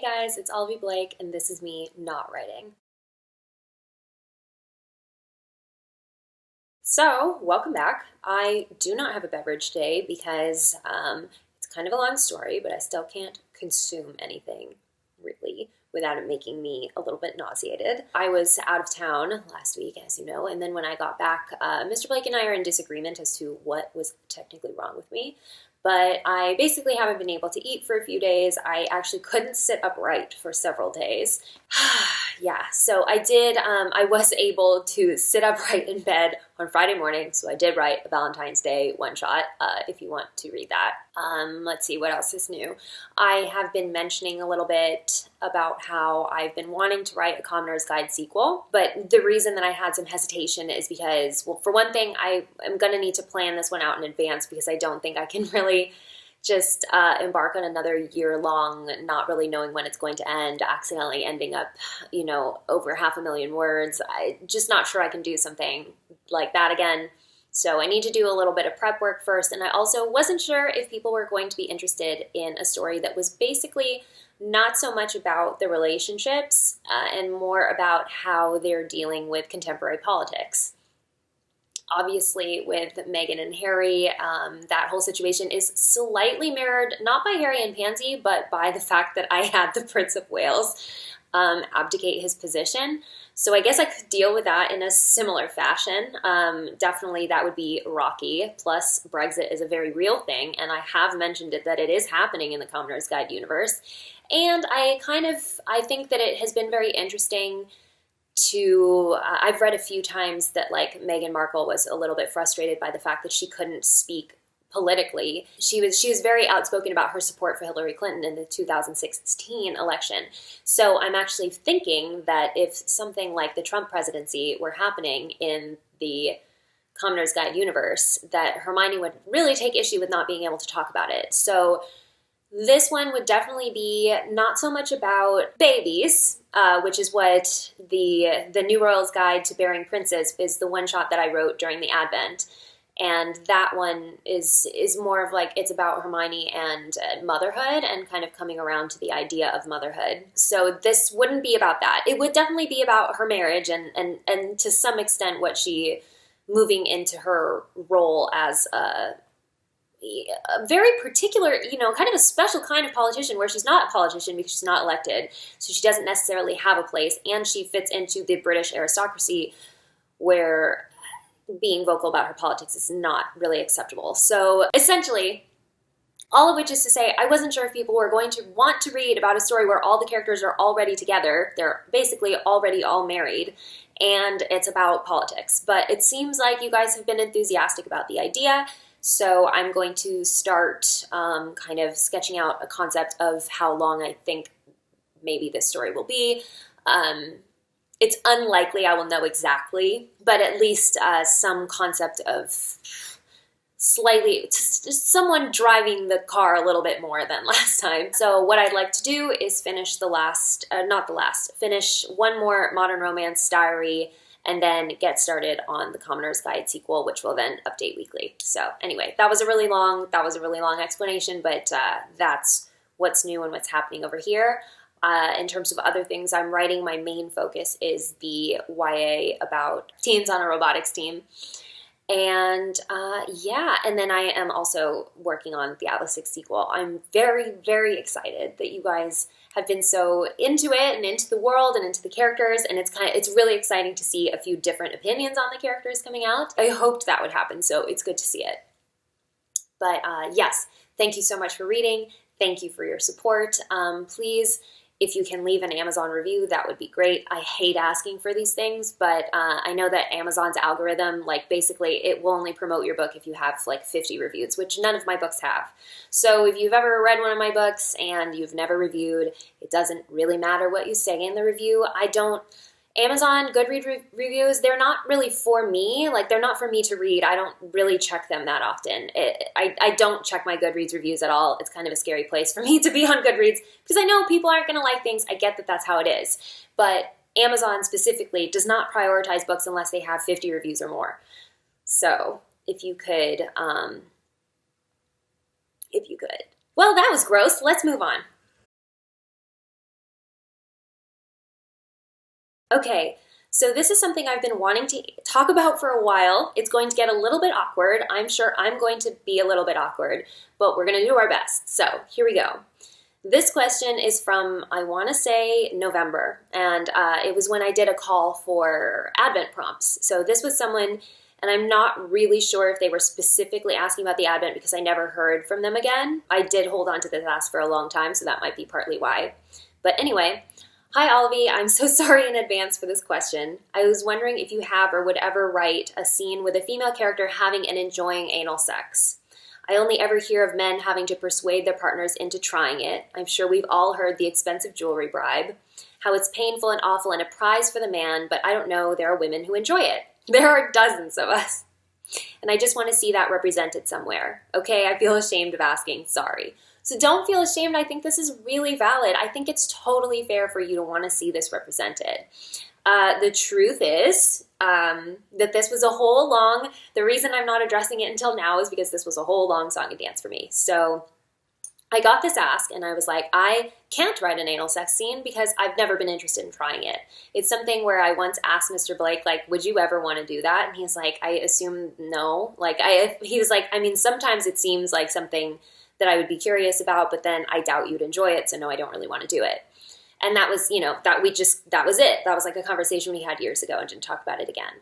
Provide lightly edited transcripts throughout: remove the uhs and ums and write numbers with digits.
guys, it's Olivie Blake, and this is me not writing. So, welcome back. I do not have a beverage today because it's kind of a long story, but I still can't consume anything, really, without it making me a little bit nauseated. I was out of town last week, as you know, and then when I got back, Mr. Blake and I are in disagreement as to what was technically wrong with me. But I basically haven't been able to eat for a few days. I actually couldn't sit upright for several days. Yeah, so I was able to sit upright in bed on Friday morning, so I did write a Valentine's Day one-shot, if you want to read that. Let's see, what else is new? I have been mentioning a little bit about how I've been wanting to write a Commoner's Guide sequel, but the reason that I had some hesitation is because, well, for one thing, I am going to need to plan this one out in advance because I don't think I can really just embark on another year-long, not really knowing when it's going to end, accidentally ending up, over 500,000 words. I'm just not sure I can do something like that again. So I need to do a little bit of prep work first, and I also wasn't sure if people were going to be interested in a story that was basically not so much about the relationships and more about how they're dealing with contemporary politics. Obviously, with Meghan and Harry, that whole situation is slightly mirrored, not by Harry and Pansy, but by the fact that I had the Prince of Wales abdicate his position. So I guess I could deal with that in a similar fashion. Definitely that would be rocky. Plus, Brexit is a very real thing, and I have mentioned it that it is happening in the Commoner's Guide universe. And I think that it has been very interesting I've read a few times that like Meghan Markle was a little bit frustrated by the fact that she couldn't speak politically. She was very outspoken about her support for Hillary Clinton in the 2016 election. So I'm actually thinking that if something like the Trump presidency were happening in the Commoner's Guide universe, that Hermione would really take issue with not being able to talk about it. So this one would definitely be not so much about babies, which is what the New Royals Guide to Bearing Princes is, the one shot that I wrote during the Advent. And that one is more of like, it's about Hermione and motherhood and kind of coming around to the idea of motherhood. So this wouldn't be about that. It would definitely be about her marriage and to some extent what she moving into her role as a very particular, kind of a special kind of politician where she's not a politician because she's not elected. So she doesn't necessarily have a place, and she fits into the British aristocracy where being vocal about her politics is not really acceptable. So essentially, all of which is to say, I wasn't sure if people were going to want to read about a story where all the characters are already together. They're basically already all married, and it's about politics. But it seems like you guys have been enthusiastic about the idea. So I'm going to start kind of sketching out a concept of how long I think maybe this story will be. It's unlikely I will know exactly, but at least some concept of slightly, just someone driving the car a little bit more than last time. So what I'd like to do is finish finish one more Modern Romance diary, and then get started on the Commoner's Guide sequel, which will then update weekly. So anyway, that was a really long explanation, but that's what's new and what's happening over here. In terms of other things I'm writing, my main focus is the YA about teens on a robotics team. And and then I am also working on the Atlas 6 sequel. I'm very, very excited that you guys have been so into it and into the world and into the characters, and it's really exciting to see a few different opinions on the characters coming out. I hoped that would happen, so it's good to see it. But yes, thank you so much for reading. Thank you for your support. Please, if you can leave an Amazon review, that would be great. I hate asking for these things, but I know that Amazon's algorithm, basically it will only promote your book if you have 50 reviews, which none of my books have. So if you've ever read one of my books and you've never reviewed, it doesn't really matter what you say in the review. Amazon Goodreads reviews, they're not really for me. They're not for me to read. I don't really check them that often. I don't check my Goodreads reviews at all. It's kind of a scary place for me to be on Goodreads because I know people aren't going to like things. I get that that's how it is. But Amazon specifically does not prioritize books unless they have 50 reviews or more. So if you could. Well, that was gross. Let's move on. Okay, so this is something I've been wanting to talk about for a while. It's going to get a little bit awkward. I'm sure I'm going to be a little bit awkward, but we're going to do our best. So here we go. This question is from, I want to say, November, and it was when I did a call for Advent prompts. So this was someone, and I'm not really sure if they were specifically asking about the Advent because I never heard from them again. I did hold on to this ask for a long time, so that might be partly why. But anyway, hi Olivie, I'm so sorry in advance for this question. I was wondering if you have or would ever write a scene with a female character having and enjoying anal sex. I only ever hear of men having to persuade their partners into trying it. I'm sure we've all heard the expensive jewelry bribe, how it's painful and awful and a prize for the man, but I don't know, there are women who enjoy it. There are dozens of us. And I just want to see that represented somewhere. Okay, I feel ashamed of asking, sorry. So don't feel ashamed. I think this is really valid. I think it's totally fair for you to want to see this represented. The truth is that this was a whole long, the reason I'm not addressing it until now is because this was a whole long song and dance for me. So I got this ask and I was like, I can't write an anal sex scene because I've never been interested in trying it. It's something where I once asked Mr. Blake, like, would you ever want to do that? And he's like, I assume no. He was like, I mean, sometimes it seems like something that I would be curious about, but then I doubt you'd enjoy it. So no, I don't really want to do it. And that was, that was it. That was like a conversation we had years ago and didn't talk about it again.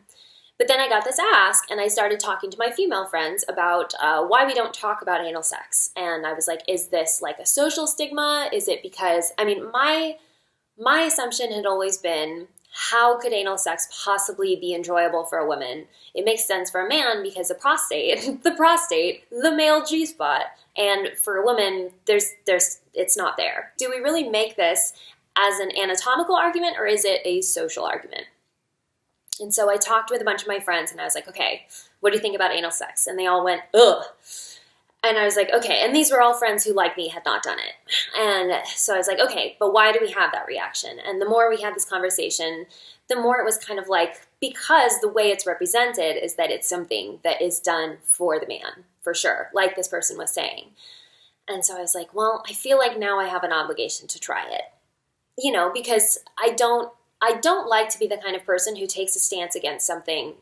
But then I got this ask and I started talking to my female friends about why we don't talk about anal sex. And I was like, is this like a social stigma? Is it because, I mean, my assumption had always been, how could anal sex possibly be enjoyable for a woman? It makes sense for a man because the prostate, the male G-spot. And for a woman, it's not there. Do we really make this as an anatomical argument or is it a social argument? And so I talked with a bunch of my friends and I was like, okay, what do you think about anal sex? And they all went, ugh. And I was like, okay. And these were all friends who, like me, had not done it. And so I was like, okay, but why do we have that reaction? And the more we had this conversation, the more it was kind of like, because the way it's represented is that it's something that is done for the man, for sure, like this person was saying. And so I was like, well, I feel like now I have an obligation to try it. Because I don't like to be the kind of person who takes a stance against something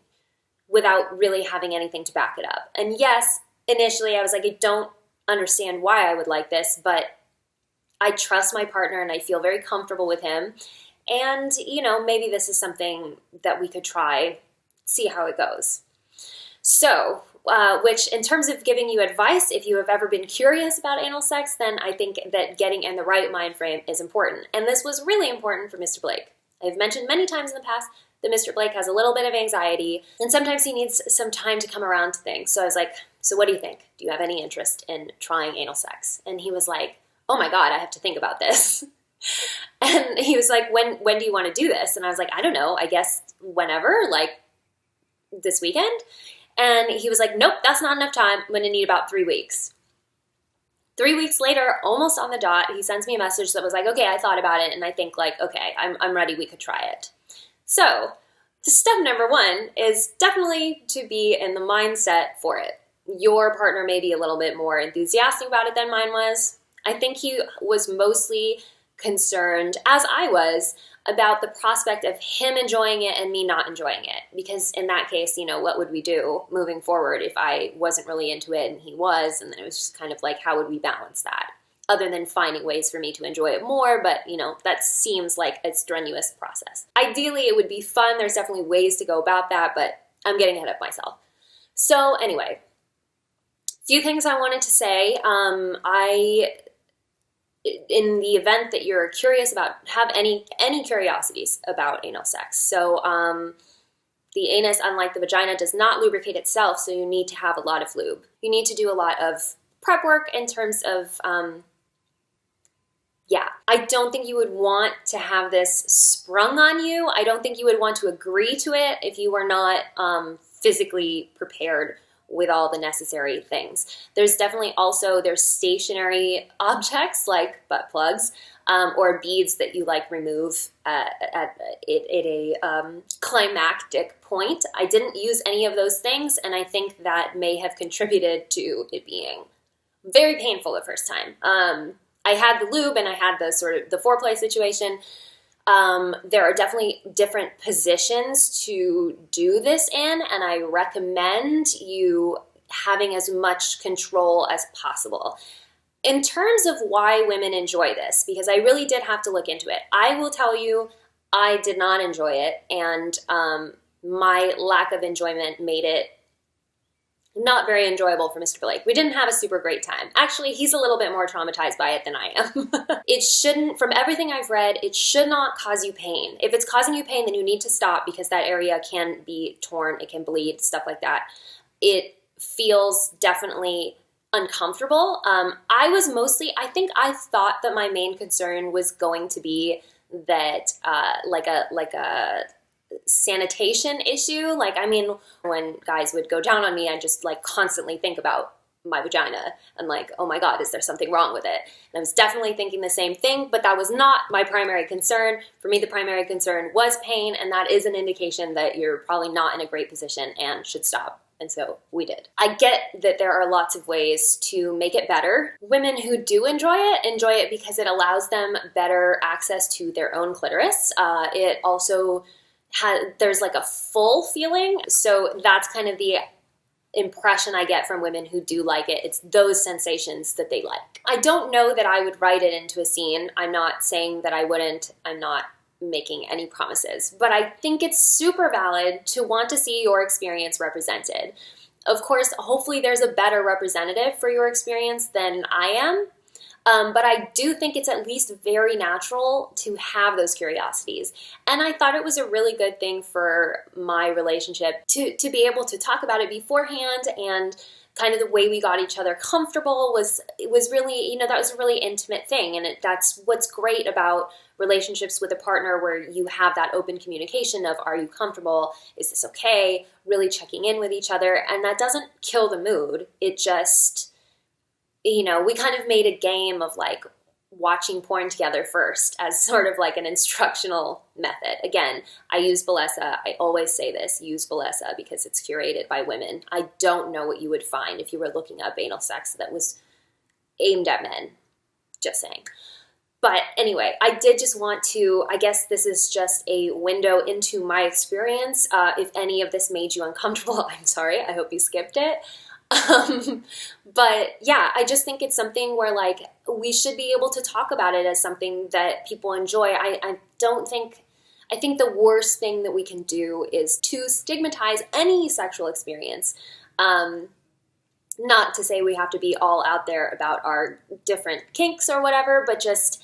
without really having anything to back it up. And yes, initially I was like, I don't understand why I would like this, but I trust my partner and I feel very comfortable with him. And, maybe this is something that we could try, see how it goes. So, which in terms of giving you advice, if you have ever been curious about anal sex, then I think that getting in the right mind frame is important. And this was really important for Mr. Blake. I've mentioned many times in the past that Mr. Blake has a little bit of anxiety, and sometimes he needs some time to come around to things. So I was like, so what do you think? Do you have any interest in trying anal sex? And he was like, oh my God, I have to think about this. And he was like, when do you want to do this? And I was like, I don't know, I guess whenever, like this weekend. And he was like, nope, that's not enough time. I'm going to need about 3 weeks. 3 weeks later, almost on the dot, he sends me a message that was like, okay, I thought about it, and I think like, okay, I'm ready, we could try it. So, step number 1 is definitely to be in the mindset for it. Your partner may be a little bit more enthusiastic about it than mine was. I think he was mostly concerned, as I was, about the prospect of him enjoying it and me not enjoying it. Because in that case, what would we do moving forward if I wasn't really into it and he was? And then it was just kind of like, how would we balance that? Other than finding ways for me to enjoy it more, but that seems like a strenuous process. Ideally, it would be fun. There's definitely ways to go about that, but I'm getting ahead of myself. So anyway, a few things I wanted to say. In the event that you're curious about, have any curiosities about anal sex. So the anus, unlike the vagina, does not lubricate itself, so you need to have a lot of lube. You need to do a lot of prep work in terms of, I don't think you would want to have this sprung on you. I don't think you would want to agree to it if you were not physically prepared with all the necessary things. There's definitely also, there's stationary objects like butt plugs or beads that you remove at a climactic point. I didn't use any of those things, and I think that may have contributed to it being very painful the first time. I had the lube and I had the sort of the foreplay situation. There are definitely different positions to do this in, and I recommend you having as much control as possible. In terms of why women enjoy this, because I really did have to look into it, I will tell you I did not enjoy it, and my lack of enjoyment made it not very enjoyable for Mr. Blake. We didn't have a super great time. Actually, he's a little bit more traumatized by it than I am. It shouldn't, from everything I've read, it should not cause you pain. If it's causing you pain, then you need to stop, because that area can be torn, it can bleed, stuff like that. It feels definitely uncomfortable. I think I thought that my main concern was going to be that like a sanitation issue. Like, I mean, when guys would go down on me, I just like constantly think about my vagina and like, oh my God, is there something wrong with it? And I was definitely thinking the same thing, but that was not my primary concern. For me, the primary concern was pain, and that is an indication that you're probably not in a great position and should stop. And so we did. I get that there are lots of ways to make it better. Women who do enjoy it because it allows them better access to their own clitoris. It also there's like a full feeling. So that's kind of the impression I get from women who do like it. It's those sensations that they like. I don't know that I would write it into a scene. I'm not saying that I wouldn't. I'm not making any promises, but I think it's super valid to want to see your experience represented. Of course, hopefully there's a better representative for your experience than I am. But I do think it's at least very natural to have those curiosities. And I thought it was a really good thing for my relationship to be able to talk about it beforehand, and kind of the way we got each other comfortable was really, you know, that was a really intimate thing. And that's what's great about relationships with a partner, where you have that open communication of, are you comfortable? Is this okay? Really checking in with each other. And that doesn't kill the mood. It just, you know, we kind of made a game of like watching porn together first as sort of like an instructional method. Again, I use Bellesa. I always say this, use Bellesa, because it's curated by women. I don't know what you would find if you were looking up anal sex that was aimed at men. Just saying. But anyway, I did just want to, I guess this is just a window into my experience. If any of this made you uncomfortable, I'm sorry. I hope you skipped it. But yeah, I just think it's something where like we should be able to talk about it as something that people enjoy. I think the worst thing that we can do is to stigmatize any sexual experience. Not to say we have to be all out there about our different kinks or whatever, but just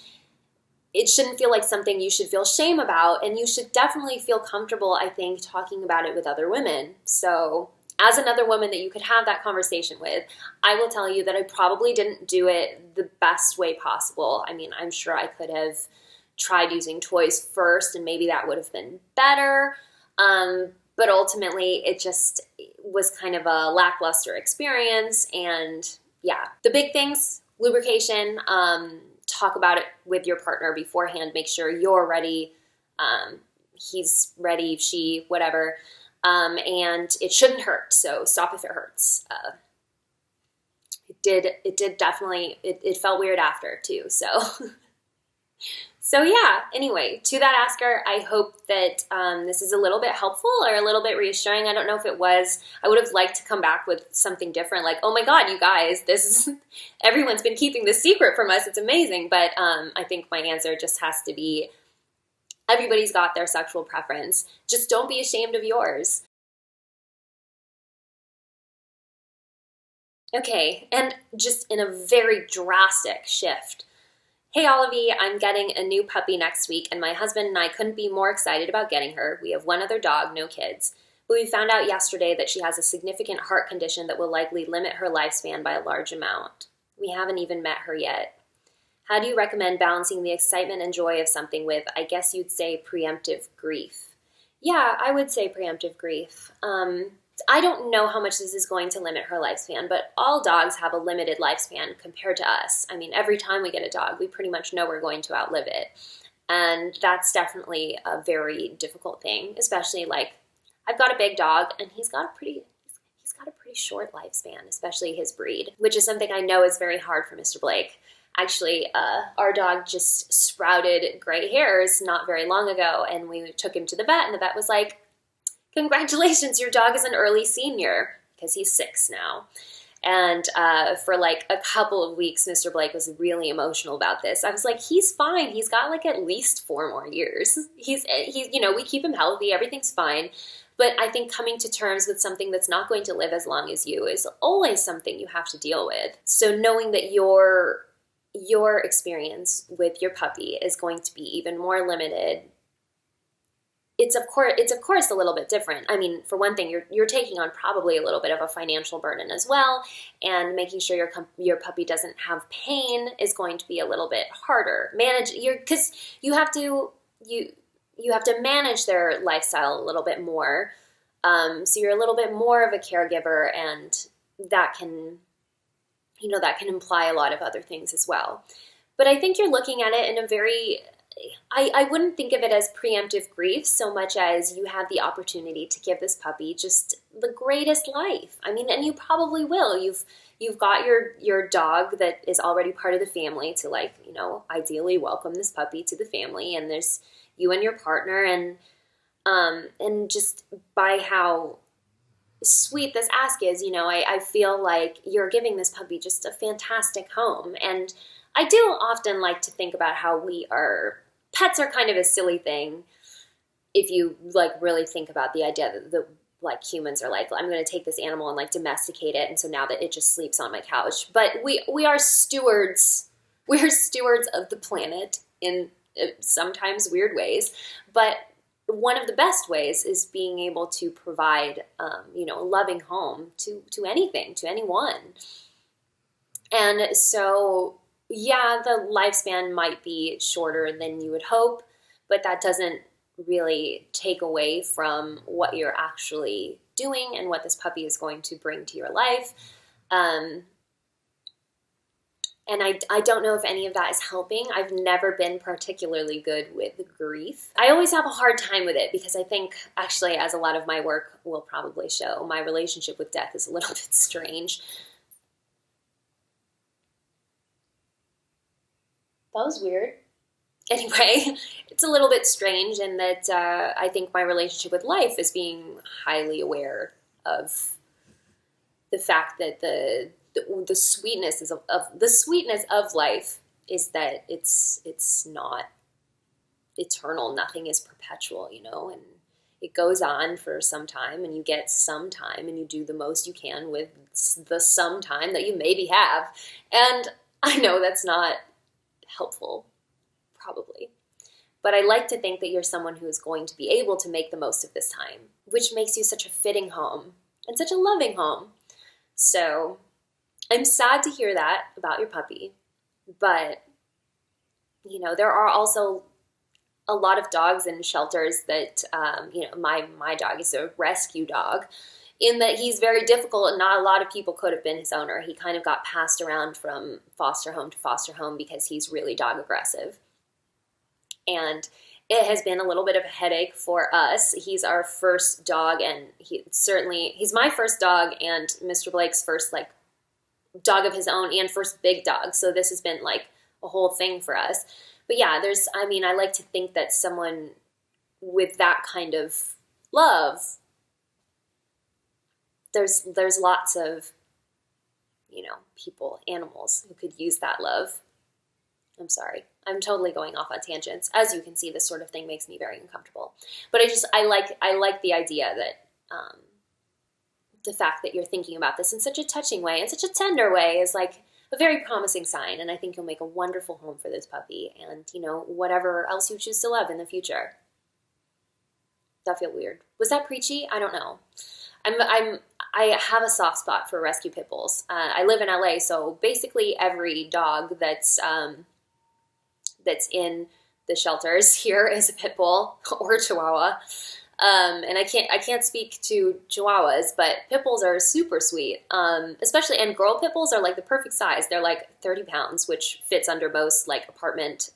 it shouldn't feel like something you should feel shame about, and you should definitely feel comfortable, I think, talking about it with other women. So as another woman that you could have that conversation with, I will tell you that I probably didn't do it the best way possible. I mean, I'm sure I could have tried using toys first, and maybe that would have been better. But ultimately, it just was kind of a lackluster experience. And yeah, the big things, lubrication, talk about it with your partner beforehand. Make sure you're ready. He's ready, she, whatever. And it shouldn't hurt, so stop if it hurts. It did definitely, it felt weird after too, so. So yeah, anyway, to that asker, I hope that this is a little bit helpful or a little bit reassuring. I don't know if it was. I would have liked to come back with something different, like, oh my God, you guys, everyone's been keeping this secret from us, it's amazing. But I think my answer just has to be, everybody's got their sexual preference. Just don't be ashamed of yours. Okay, and just in a very drastic shift. Hey Olivie, I'm getting a new puppy next week, and my husband and I couldn't be more excited about getting her. We have one other dog, no kids. But we found out yesterday that she has a significant heart condition that will likely limit her lifespan by a large amount. We haven't even met her yet. How do you recommend balancing the excitement and joy of something with, I guess you'd say, preemptive grief? Yeah, I would say preemptive grief. I don't know how much this is going to limit her lifespan, but all dogs have a limited lifespan compared to us. I mean, every time we get a dog, we pretty much know we're going to outlive it. And that's definitely a very difficult thing, especially like I've got a big dog and he's got a pretty short lifespan, especially his breed, which is something I know is very hard for Mr. Blake. Actually, our dog just sprouted gray hairs not very long ago, and we took him to the vet, and the vet was like, congratulations, your dog is an early senior, because he's 6 now. And for like a couple of weeks, Mr. Blake was really emotional about this. I was like, he's fine. He's got like at least 4 more years. He's we keep him healthy. Everything's fine. But I think coming to terms with something that's not going to live as long as you is always something you have to deal with. So knowing that your experience with your puppy is going to be even more limited, it's of course a little bit different. I mean, for one thing, you're taking on probably a little bit of a financial burden as well, and making sure your puppy doesn't have pain is going to be a little bit harder. Because you have to manage their lifestyle a little bit more. So you're a little bit more of a caregiver, and that can imply a lot of other things as well. But I think you're looking at it in a very, I wouldn't think of it as preemptive grief so much as you have the opportunity to give this puppy just the greatest life. I mean, and you probably will. You've got your dog that is already part of the family to ideally welcome this puppy to the family, and there's you and your partner, and just by how sweet this ask is, I feel like you're giving this puppy just a fantastic home. And I do often like to think about how pets are kind of a silly thing if you really think about the idea that humans are I'm going to take this animal and domesticate it, and so now that it just sleeps on my couch. But we are stewards. We're stewards of the planet in sometimes weird ways, but one of the best ways is being able to provide, a loving home to anything, to anyone. And so, yeah, the lifespan might be shorter than you would hope, but that doesn't really take away from what you're actually doing and what this puppy is going to bring to your life. And I don't know if any of that is helping. I've never been particularly good with grief. I always have a hard time with it because I think, actually, as a lot of my work will probably show, my relationship with death is a little bit strange. That was weird. Anyway, it's a little bit strange in that I think my relationship with life is being highly aware of the fact that the sweetness of life is that it's not eternal. Nothing is perpetual, and it goes on for some time, and you get some time, and you do the most you can with the some time that you maybe have. And I know that's not helpful, probably, but I like to think that you're someone who is going to be able to make the most of this time, which makes you such a fitting home and such a loving home. So I'm sad to hear that about your puppy, but, there are also a lot of dogs in shelters that, my dog is a rescue dog, in that he's very difficult, and not a lot of people could have been his owner. He kind of got passed around from foster home to foster home because he's really dog aggressive. And it has been a little bit of a headache for us. He's our first dog, and he's my first dog and Mr. Blake's first, dog of his own and first big dog. So this has been a whole thing for us. But yeah, I like to think that someone with that kind of love, there's lots of, people, animals who could use that love. I'm sorry. I'm totally going off on tangents. As you can see, this sort of thing makes me very uncomfortable. But I like the idea that, the fact that you're thinking about this in such a touching way and such a tender way is a very promising sign. And I think you'll make a wonderful home for this puppy and, whatever else you choose to love in the future. That feel weird. Was that preachy? I don't know. I have a soft spot for rescue pit bulls. I live in LA, so basically every dog that's in the shelters here is a pit bull or a chihuahua. And I can't speak to chihuahuas, but pit bulls are super sweet. Especially, and girl pit bulls are the perfect size. They're 30 pounds, which fits under most apartment,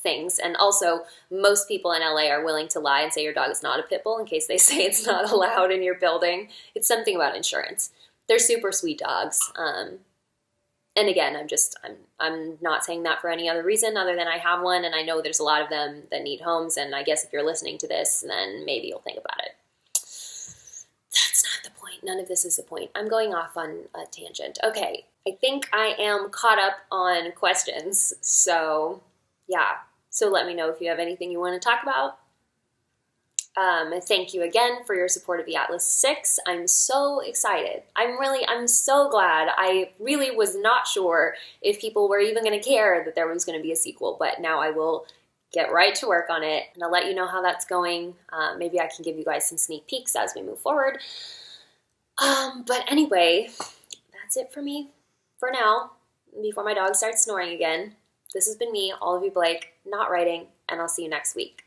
things. And also, most people in LA are willing to lie and say your dog is not a pit bull in case they say it's not allowed in your building. It's something about insurance. They're super sweet dogs. And again, I'm not saying that for any other reason other than I have one, and I know there's a lot of them that need homes, and I guess if you're listening to this, then maybe you'll think about it. That's not the point. None of this is the point. I'm going off on a tangent. Okay, I think I am caught up on questions, so yeah. So let me know if you have anything you want to talk about. Thank you again for your support of the Atlas 6. I'm so excited. I'm so glad. I really was not sure if people were even going to care that there was going to be a sequel, but now I will get right to work on it, and I'll let you know how that's going. Maybe I can give you guys some sneak peeks as we move forward. But anyway, that's it for me for now, before my dog starts snoring again. This has been me, Olivie Blake, not writing, and I'll see you next week.